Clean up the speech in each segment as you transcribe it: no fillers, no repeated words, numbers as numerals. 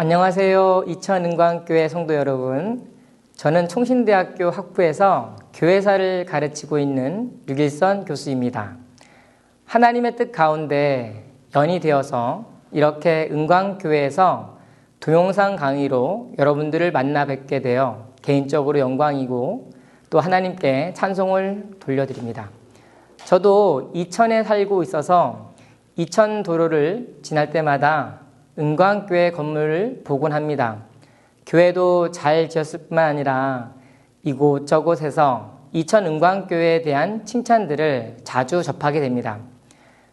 안녕하세요. 이천은광교회 성도 여러분. 저는 총신대학교 학부에서 교회사를 가르치고 있는 류길선 교수입니다. 하나님의 뜻 가운데 연이 되어서 이렇게 은광교회에서 동영상 강의로 여러분들을 만나 뵙게 되어 개인적으로 영광이고 또 하나님께 찬송을 돌려드립니다. 저도 이천에 살고 있어서 이천 도로를 지날 때마다 은광교회 건물을 보곤 합니다. 교회도 잘 지었을 뿐만 아니라 이곳저곳에서 이천 은광교회에 대한 칭찬들을 자주 접하게 됩니다.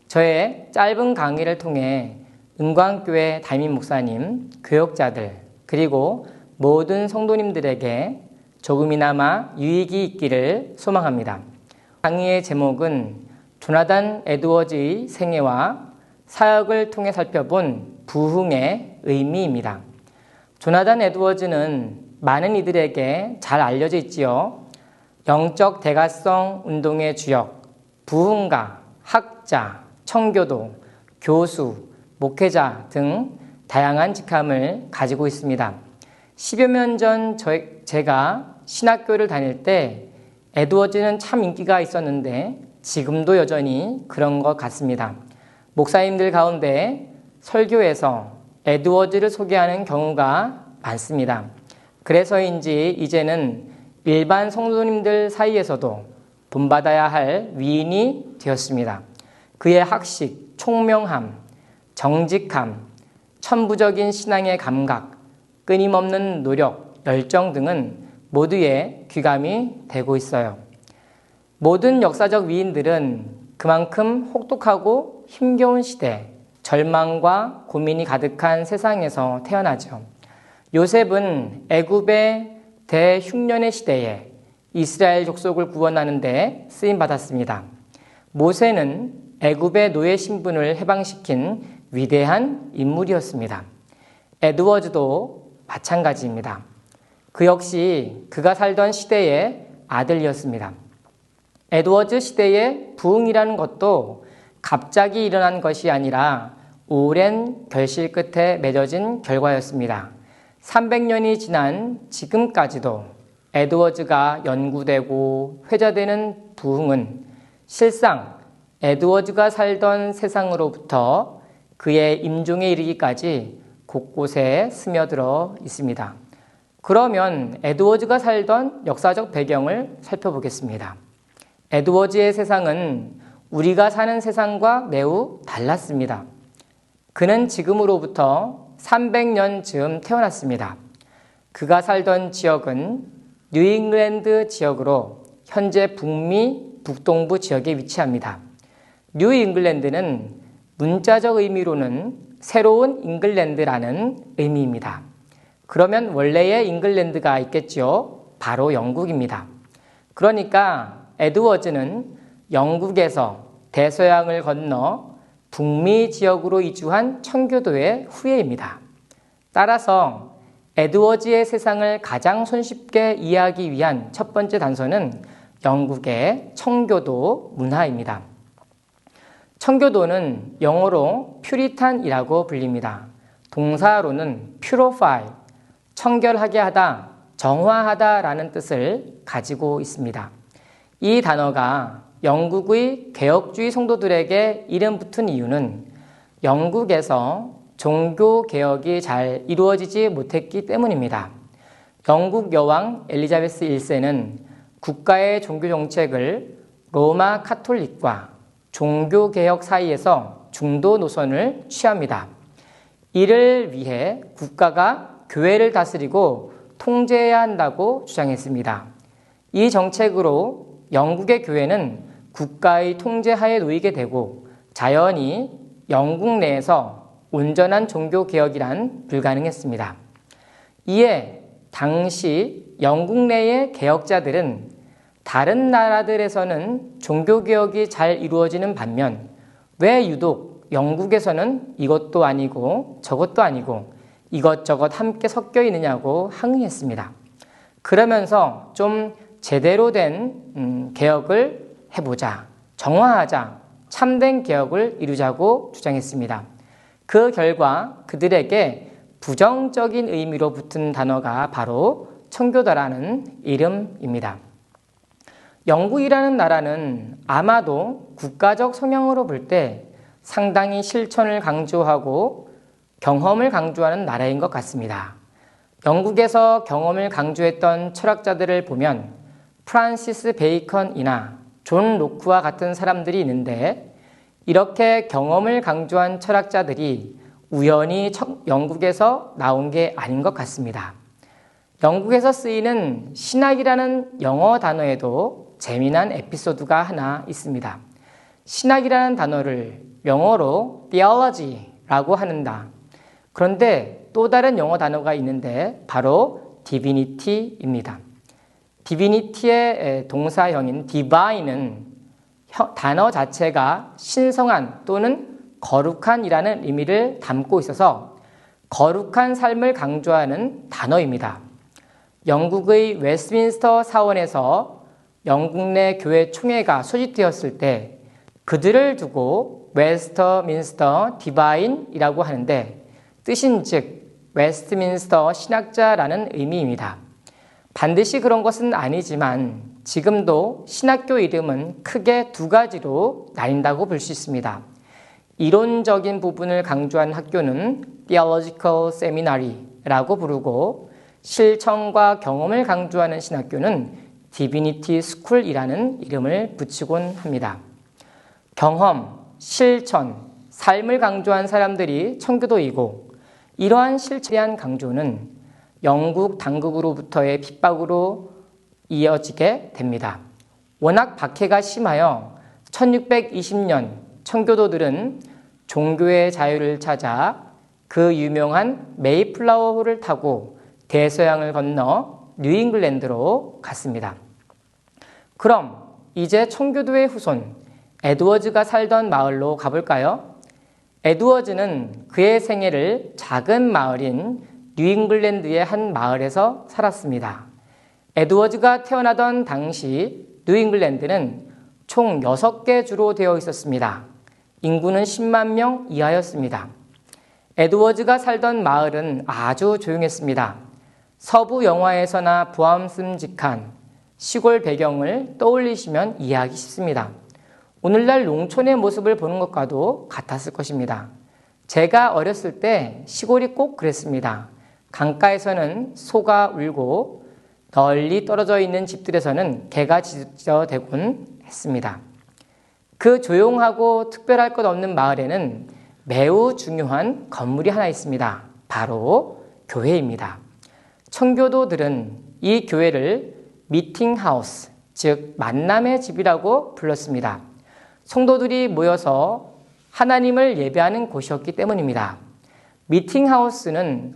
저의 짧은 강의를 통해 은광교회 담임 목사님, 교역자들, 그리고 모든 성도님들에게 조금이나마 유익이 있기를 소망합니다. 강의의 제목은 조나단 에드워즈의 생애와 사역을 통해 살펴본 부흥의 의미입니다. 조나단 에드워즈는 많은 이들에게 잘 알려져 있지요. 영적 대가성 운동의 주역, 부흥가, 학자, 청교도, 교수, 목회자 등 다양한 직함을 가지고 있습니다. 10여 년 전 제가 신학교를 다닐 때 에드워즈는 참 인기가 있었는데 지금도 여전히 그런 것 같습니다. 목사님들 가운데 설교에서 에드워즈를 소개하는 경우가 많습니다. 그래서인지 이제는 일반 성도님들 사이에서도 본받아야 할 위인이 되었습니다. 그의 학식, 총명함, 정직함, 천부적인 신앙의 감각, 끊임없는 노력, 열정 등은 모두의 귀감이 되고 있어요. 모든 역사적 위인들은 그만큼 혹독하고 힘겨운 시대, 절망과 고민이 가득한 세상에서 태어나죠. 요셉은 애굽의 대흉년의 시대에 이스라엘 족속을 구원하는 데 쓰임받았습니다. 모세는 애굽의 노예 신분을 해방시킨 위대한 인물이었습니다. 에드워즈도 마찬가지입니다. 그 역시 그가 살던 시대의 아들이었습니다. 에드워즈 시대의 부흥이라는 것도 갑자기 일어난 것이 아니라 오랜 결실 끝에 맺어진 결과였습니다. 300년이 지난 지금까지도 에드워즈가 연구되고 회자되는 부흥은 실상 에드워즈가 살던 세상으로부터 그의 임종에 이르기까지 곳곳에 스며들어 있습니다. 그러면 에드워즈가 살던 역사적 배경을 살펴보겠습니다. 에드워즈의 세상은 우리가 사는 세상과 매우 달랐습니다. 그는 지금으로부터 300년 즈음 태어났습니다. 그가 살던 지역은 뉴잉글랜드 지역으로 현재 북미, 북동부 지역에 위치합니다. 뉴잉글랜드는 문자적 의미로는 새로운 잉글랜드라는 의미입니다. 그러면 원래의 잉글랜드가 있겠죠. 바로 영국입니다. 그러니까 에드워즈는 영국에서 대서양을 건너 북미 지역으로 이주한 청교도의 후예입니다. 따라서 에드워즈의 세상을 가장 손쉽게 이해하기 위한 첫 번째 단서는 영국의 청교도 문화입니다. 청교도는 영어로 퓨리탄이라고 불립니다. 동사로는 purify, 청결하게 하다, 정화하다라는 뜻을 가지고 있습니다. 이 단어가 영국의 개혁주의 성도들에게 이름 붙은 이유는 영국에서 종교개혁이 잘 이루어지지 못했기 때문입니다. 영국 여왕 엘리자베스 1세는 국가의 종교정책을 로마 카톨릭과 종교개혁 사이에서 중도 노선을 취합니다. 이를 위해 국가가 교회를 다스리고 통제해야 한다고 주장했습니다. 이 정책으로 영국의 교회는 국가의 통제하에 놓이게 되고 자연히 영국 내에서 온전한 종교개혁이란 불가능했습니다. 이에 당시 영국 내의 개혁자들은 다른 나라들에서는 종교개혁이 잘 이루어지는 반면 왜 유독 영국에서는 이것도 아니고 저것도 아니고 이것저것 함께 섞여 있느냐고 항의했습니다. 그러면서 좀 제대로 된 개혁을 해보자, 정화하자, 참된 개혁을 이루자고 주장했습니다. 그 결과 그들에게 부정적인 의미로 붙은 단어가 바로 청교도라는 이름입니다. 영국이라는 나라는 아마도 국가적 성향으로 볼 때 상당히 실천을 강조하고 경험을 강조하는 나라인 것 같습니다. 영국에서 경험을 강조했던 철학자들을 보면 프란시스 베이컨이나 존 로크와 같은 사람들이 있는데, 이렇게 경험을 강조한 철학자들이 우연히 영국에서 나온 게 아닌 것 같습니다. 영국에서 쓰이는 신학이라는 영어 단어에도 재미난 에피소드가 하나 있습니다. 신학이라는 단어를 영어로 theology라고 하는다. 그런데 또 다른 영어 단어가 있는데 바로 divinity입니다. divinity의 동사형인 divine은 단어 자체가 신성한 또는 거룩한이라는 의미를 담고 있어서 거룩한 삶을 강조하는 단어입니다. 영국의 웨스트민스터 사원에서 영국 내 교회 총회가 소집되었을 때 그들을 두고 웨스터민스터 디바인이라고 하는데, 뜻인즉 웨스트민스터 신학자라는 의미입니다. 반드시 그런 것은 아니지만 지금도 신학교 이름은 크게 두 가지로 나뉜다고 볼 수 있습니다. 이론적인 부분을 강조한 학교는 Theological Seminary라고 부르고, 실천과 경험을 강조하는 신학교는 Divinity School이라는 이름을 붙이곤 합니다. 경험, 실천, 삶을 강조한 사람들이 청교도이고, 이러한 실천에 대한 강조는 영국 당국으로부터의 핍박으로 이어지게 됩니다. 워낙 박해가 심하여 1620년 청교도들은 종교의 자유를 찾아 그 유명한 메이플라워호를 타고 대서양을 건너 뉴잉글랜드로 갔습니다. 그럼 이제 청교도의 후손 에드워즈가 살던 마을로 가볼까요? 에드워즈는 그의 생애를 작은 마을인 뉴잉글랜드의 한 마을에서 살았습니다. 에드워즈가 태어나던 당시 뉴잉글랜드는 총 6개 주로 되어 있었습니다. 인구는 10만 명 이하였습니다. 에드워즈가 살던 마을은 아주 조용했습니다. 서부 영화에서나 보암씀직한 시골 배경을 떠올리시면 이해하기 쉽습니다. 오늘날 농촌의 모습을 보는 것과도 같았을 것입니다. 제가 어렸을 때 시골이 꼭 그랬습니다. 강가에서는 소가 울고 널리 떨어져 있는 집들에서는 개가 짖어대곤 했습니다. 그 조용하고 특별할 것 없는 마을에는 매우 중요한 건물이 하나 있습니다. 바로 교회입니다. 청교도들은 이 교회를 미팅하우스, 즉 만남의 집이라고 불렀습니다. 성도들이 모여서 하나님을 예배하는 곳이었기 때문입니다. 미팅하우스는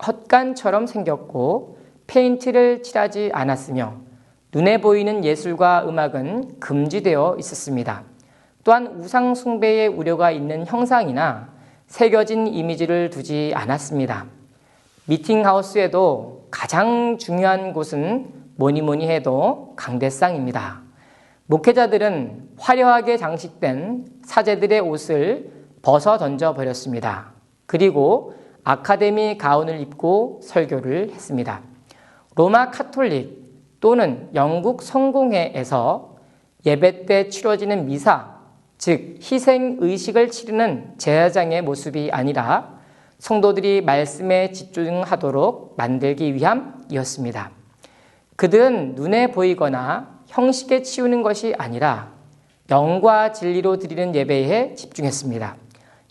헛간처럼 생겼고 페인트를 칠하지 않았으며 눈에 보이는 예술과 음악은 금지되어 있었습니다. 또한 우상 숭배의 우려가 있는 형상이나 새겨진 이미지를 두지 않았습니다. 미팅하우스에도 가장 중요한 곳은 뭐니 해도 강대상입니다. 목회자들은 화려하게 장식된 사제들의 옷을 벗어 던져버렸습니다. 그리고 아카데미 가운을 입고 설교를 했습니다. 로마 카톨릭 또는 영국 성공회에서 예배 때 치러지는 미사, 즉 희생의식을 치르는 제사장의 모습이 아니라 성도들이 말씀에 집중하도록 만들기 위함이었습니다. 그들은 눈에 보이거나 형식에 치우는 것이 아니라 영과 진리로 드리는 예배에 집중했습니다.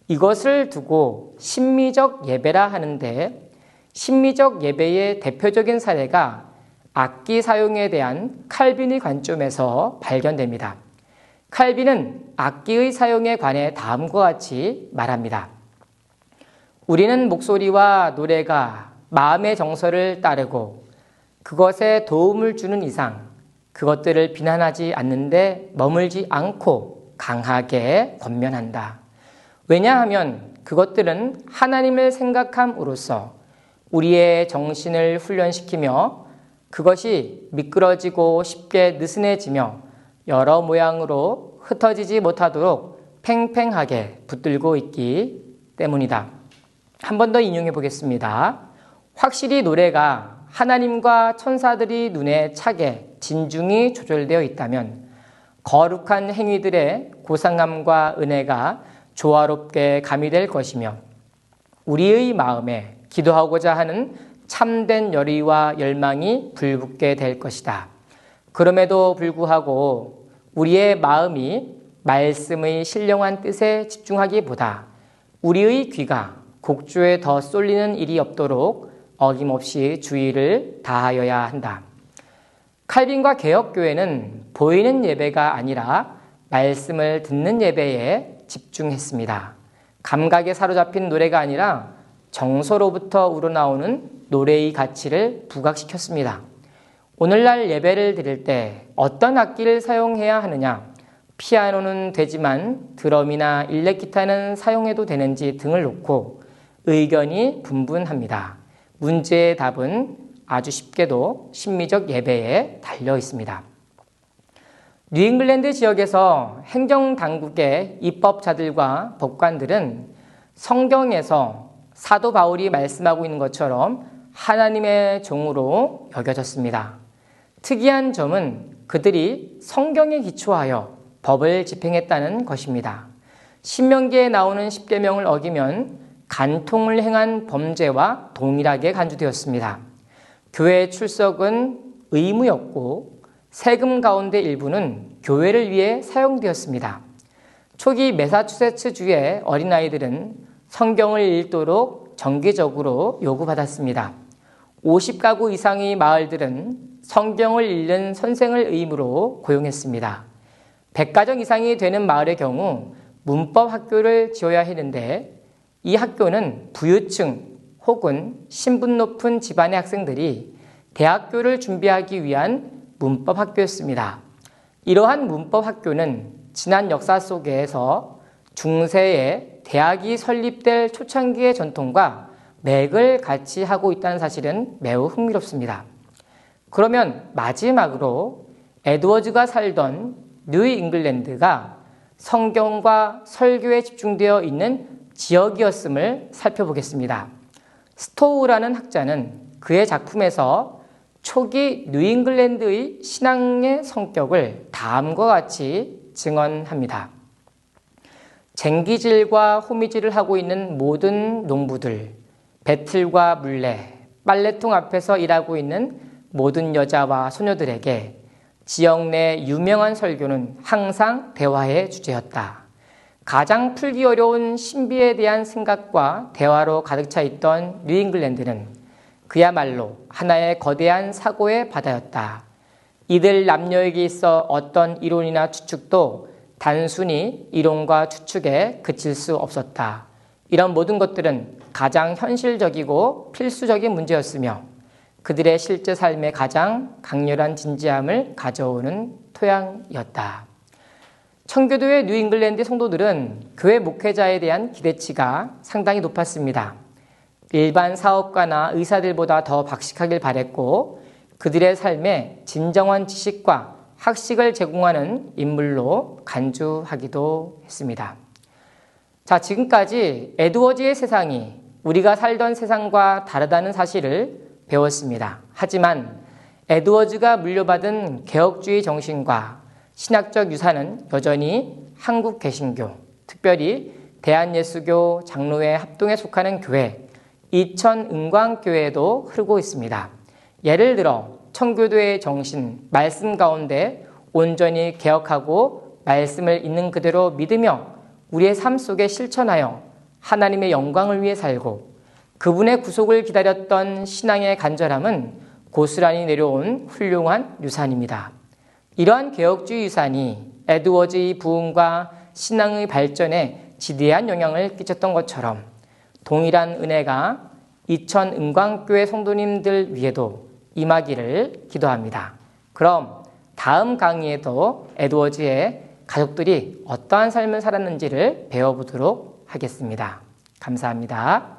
이것을 두고 심미적 예배라 하는데, 심미적 예배의 대표적인 사례가 악기 사용에 대한 칼빈의 관점에서 발견됩니다. 칼빈은 악기의 사용에 관해 다음과 같이 말합니다. 우리는 목소리와 노래가 마음의 정서를 따르고 그것에 도움을 주는 이상 그것들을 비난하지 않는데 머물지 않고 강하게 권면한다. 왜냐하면 그것들은 하나님을 생각함으로써 우리의 정신을 훈련시키며 그것이 미끄러지고 쉽게 느슨해지며 여러 모양으로 흩어지지 못하도록 팽팽하게 붙들고 있기 때문이다. 한 번 더 인용해 보겠습니다. 확실히 노래가 하나님과 천사들이 눈에 차게 진중이 조절되어 있다면 거룩한 행위들의 고상함과 은혜가 조화롭게 가미될 것이며 우리의 마음에 기도하고자 하는 참된 열의와 열망이 불붙게 될 것이다. 그럼에도 불구하고 우리의 마음이 말씀의 신령한 뜻에 집중하기보다 우리의 귀가 곡조에 더 쏠리는 일이 없도록 어김없이 주의를 다하여야 한다. 칼빈과 개혁교회는 보이는 예배가 아니라 말씀을 듣는 예배에 집중했습니다. 감각에 사로잡힌 노래가 아니라 정서로부터 우러나오는 노래의 가치를 부각시켰습니다. 오늘날 예배를 드릴 때 어떤 악기를 사용해야 하느냐, 피아노는 되지만 드럼이나 일렉기타는 사용해도 되는지 등을 놓고 의견이 분분합니다. 문제의 답은 아주 쉽게도 심미적 예배에 달려 있습니다. 뉴잉글랜드 지역에서 행정당국의 입법자들과 법관들은 성경에서 사도 바울이 말씀하고 있는 것처럼 하나님의 종으로 여겨졌습니다. 특이한 점은 그들이 성경에 기초하여 법을 집행했다는 것입니다. 신명기에 나오는 십계명을 어기면 간통을 행한 범죄와 동일하게 간주되었습니다. 교회 출석은 의무였고 세금 가운데 일부는 교회를 위해 사용되었습니다. 초기 매사추세츠주의 어린아이들은 성경을 읽도록 정기적으로 요구받았습니다. 50가구 이상의 마을들은 성경을 읽는 선생을 의무로 고용했습니다. 100가정 이상이 되는 마을의 경우 문법 학교를 지어야 했는데 이 학교는 부유층 혹은 신분 높은 집안의 학생들이 대학교를 준비하기 위한 문법 학교였습니다. 이러한 문법 학교는 지난 역사 속에서 중세에 대학이 설립될 초창기의 전통과 맥을 같이 하고 있다는 사실은 매우 흥미롭습니다. 그러면 마지막으로 에드워즈가 살던 뉴 잉글랜드가 성경과 설교에 집중되어 있는 지역이었음을 살펴보겠습니다. 스토우라는 학자는 그의 작품에서 초기 뉴잉글랜드의 신앙의 성격을 다음과 같이 증언합니다. 쟁기질과 호미질을 하고 있는 모든 농부들, 배틀과 물레, 빨래통 앞에서 일하고 있는 모든 여자와 소녀들에게 지역 내 유명한 설교는 항상 대화의 주제였다. 가장 풀기 어려운 신비에 대한 생각과 대화로 가득 차 있던 뉴잉글랜드는 그야말로 하나의 거대한 사고의 바다였다. 이들 남녀에게 있어 어떤 이론이나 추측도 단순히 이론과 추측에 그칠 수 없었다. 이런 모든 것들은 가장 현실적이고 필수적인 문제였으며 그들의 실제 삶에 가장 강렬한 진지함을 가져오는 토양이었다. 청교도의 뉴잉글랜드 성도들은 교회 목회자에 대한 기대치가 상당히 높았습니다. 일반 사업가나 의사들보다 더 박식하길 바랬고 그들의 삶에 진정한 지식과 학식을 제공하는 인물로 간주하기도 했습니다. 자, 지금까지 에드워즈의 세상이 우리가 살던 세상과 다르다는 사실을 배웠습니다. 하지만 에드워즈가 물려받은 개혁주의 정신과 신학적 유산은 여전히 한국 개신교, 특별히 대한예수교 장로회 합동에 속하는 교회, 이천은광교회에도 흐르고 있습니다. 예를 들어 청교도의 정신, 말씀 가운데 온전히 개혁하고 말씀을 있는 그대로 믿으며 우리의 삶 속에 실천하여 하나님의 영광을 위해 살고 그분의 구속을 기다렸던 신앙의 간절함은 고스란히 내려온 훌륭한 유산입니다. 이러한 개혁주의 유산이 에드워즈의 부흥과 신앙의 발전에 지대한 영향을 끼쳤던 것처럼 동일한 은혜가 이천은광교회 성도님들 위에도 임하기를 기도합니다. 그럼 다음 강의에도 에드워즈의 가족들이 어떠한 삶을 살았는지를 배워보도록 하겠습니다. 감사합니다.